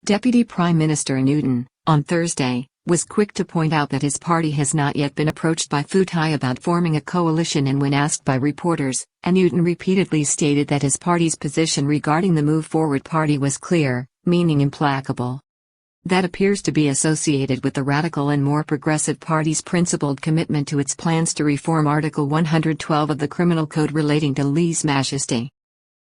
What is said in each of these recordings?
Deputy Prime Minister Anutin, on Thursday, was quick to point out that his party has not yet been approached by Pheu Thai about forming a coalition, and when asked by reporters, Anutin repeatedly stated that his party's position regarding the Move Forward Party was clear, meaning implacable. That appears to be associated with the radical and more progressive party's principled commitment to its plans to reform Article 112 of the Criminal Code relating to lèse-majesté.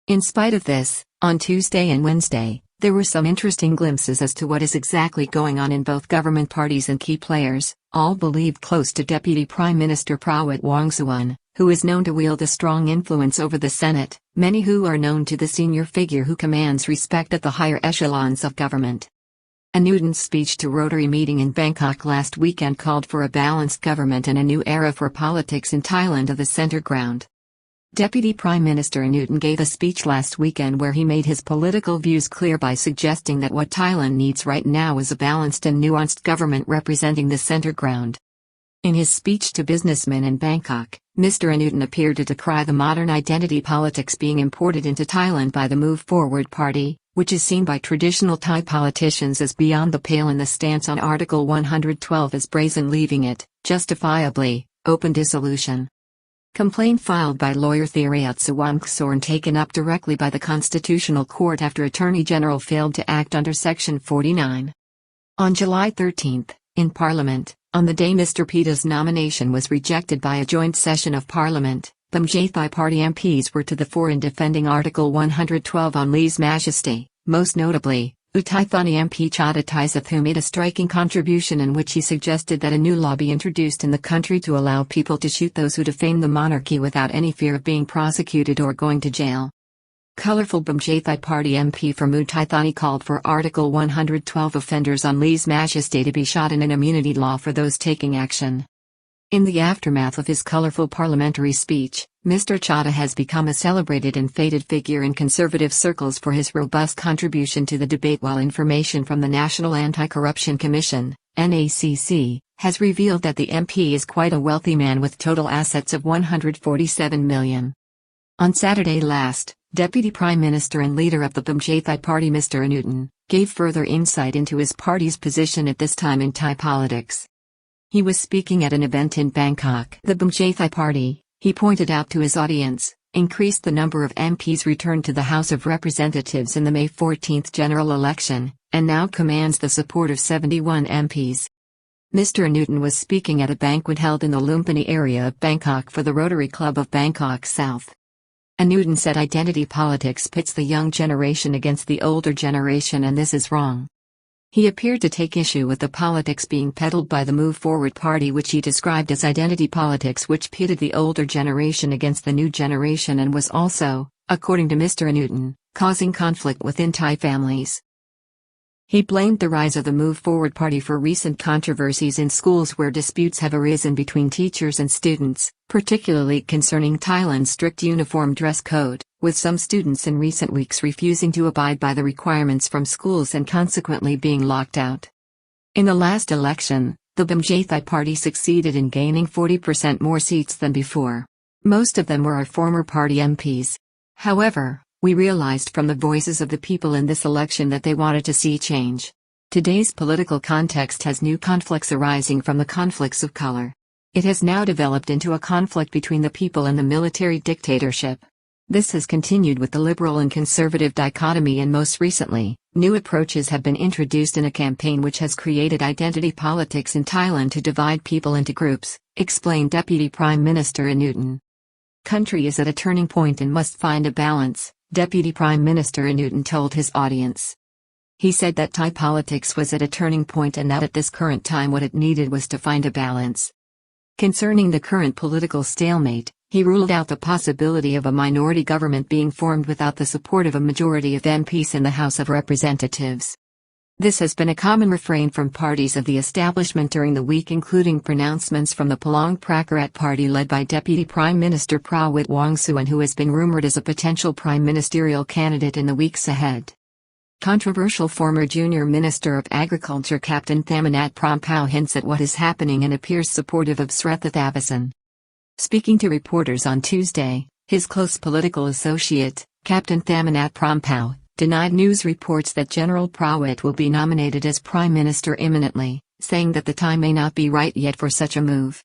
In spite of this, on Tuesday and Wednesday, there were some interesting glimpses as to what is exactly going on in both government parties and key players, all believed close to Deputy Prime Minister Prawit Wongsuwan, who is known to wield a strong influence over the Senate, many who are known to the senior figure who commands respect at the higher echelons of government. Anutin's speech to Rotary meeting in Bangkok last weekend called for a balanced government and a new era for politics in Thailand of the center ground. Deputy Prime Minister Anutin gave a speech last weekend where he made his political views clear by suggesting that what Thailand needs right now is a balanced and nuanced government representing the center ground. In his speech to businessmen in Bangkok, Mr. Anutin appeared to decry the modern identity politics being imported into Thailand by the Move Forward Party, which is seen by traditional Thai politicians as beyond the pale, and the stance on Article 112 as brazen, leaving it, justifiably, open dissolution. Complaint filed by lawyer Theriotse Wongsuwan taken up directly by the Constitutional Court after Attorney General failed to act under Section 49. On July 13, in Parliament, on the day Mr. Pita's nomination was rejected by a joint session of Parliament, Bhumjaithai Party MPs were to the fore in defending Article 112 on lèse-majesté, most notably, Uttaithani MP Chada Taisath, who made a striking contribution in which he suggested that a new law be introduced in the country to allow people to shoot those who defame the monarchy without any fear of being prosecuted or going to jail. Colourful Bhumjaithai Party MP from Uttaithani called for Article 112 offenders on lèse-majesté to be shot in an immunity law for those taking action. In the aftermath of his colourful parliamentary speech, Mr. Chada has become a celebrated and feted figure in conservative circles for his robust contribution to the debate, while information from the National Anti-Corruption Commission, NACC, has revealed that the MP is quite a wealthy man with total assets of 147 million. On Saturday last, Deputy Prime Minister and leader of the Bhumjaithai Party Mr. Anutin gave further insight into his party's position at this time in Thai politics. He was speaking at an event in Bangkok. The Bhumjaithai Party, he pointed out to his audience, increased the number of MPs returned to the House of Representatives in the May 14 general election, and now commands the support of 71 MPs. Mr. Anutin was speaking at a banquet held in the Lumpini area of Bangkok for the Rotary Club of Bangkok South. Anutin said identity politics pits the young generation against the older generation, and this is wrong. He appeared to take issue with the politics being peddled by the Move Forward Party, which he described as identity politics, which pitted the older generation against the new generation and was also, according to Mr. Anutin, causing conflict within Thai families. He blamed the rise of the Move Forward Party for recent controversies in schools where disputes have arisen between teachers and students, particularly concerning Thailand's strict uniform dress code, with some students in recent weeks refusing to abide by the requirements from schools and consequently being locked out. In the last election, the Bhumjaithai Party succeeded in gaining 40% more seats than before. Most of them were our former party MPs. However, we realized from the voices of the people in this election that they wanted to see change. Today's political context has new conflicts arising from the conflicts of color. It has now developed into a conflict between the people and the military dictatorship. This has continued with the liberal and conservative dichotomy, and most recently, new approaches have been introduced in a campaign which has created identity politics in Thailand to divide people into groups, explained Deputy Prime Minister Anutin. Country is at a turning point and must find a balance, Deputy Prime Minister Anutin told his audience. He said that Thai politics was at a turning point and that at this current time what it needed was to find a balance. Concerning the current political stalemate, he ruled out the possibility of a minority government being formed without the support of a majority of MPs in the House of Representatives. This has been a common refrain from parties of the establishment during the week, including pronouncements from the Palang Pracharat Party led by Deputy Prime Minister Prawit Wongsuwan, who has been rumoured as a potential prime ministerial candidate in the weeks ahead. Controversial former Junior Minister of Agriculture Captain Thamanat Prampau hints at what is happening and appears supportive of Sretha Thavisin. Speaking to reporters on Tuesday, his close political associate, Captain Thamanat Prampau, denied news reports that General Prawit will be nominated as Prime Minister imminently, saying that the time may not be right yet for such a move.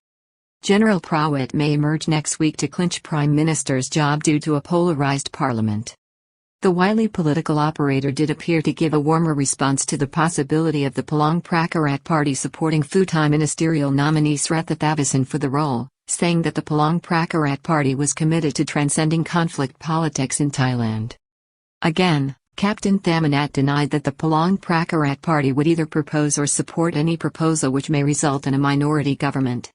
General Prawit may emerge next week to clinch Prime Minister's job due to a polarized parliament. The wily political operator did appear to give a warmer response to the possibility of the Palang Pracharat Party supporting Pheu Thai ministerial nominee Sretha Thavisin for the role, saying that the Palang Pracharat Party was committed to transcending conflict politics in Thailand. Again, Captain Thamanat denied that the Palang Pracharat Party would either propose or support any proposal which may result in a minority government.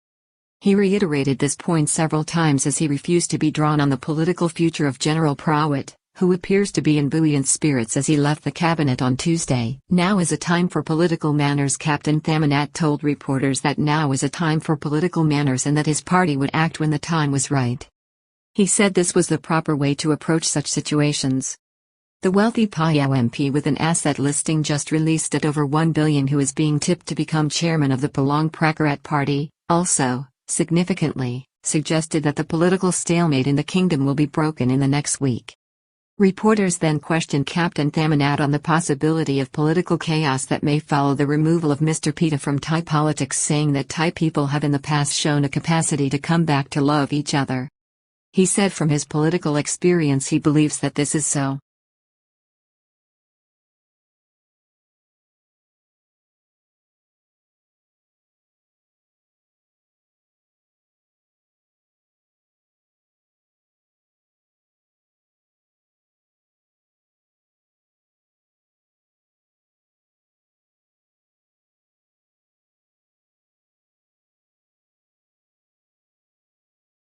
He reiterated this point several times as he refused to be drawn on the political future of General Prawit, who appears to be in buoyant spirits as he left the cabinet on Tuesday. Now is a time for political manners. Captain Thamanat told reporters that now is a time for political manners and that his party would act when the time was right. He said this was the proper way to approach such situations. The wealthy Payao MP with an asset listing just released at over 1 billion, who is being tipped to become chairman of the Palang Pracharat Party, also, significantly, suggested that the political stalemate in the kingdom will be broken in the next week. Reporters then questioned Captain Thamanat on the possibility of political chaos that may follow the removal of Mr. Pita from Thai politics, saying that Thai people have in the past shown a capacity to come back to love each other. He said from his political experience he believes that this is so.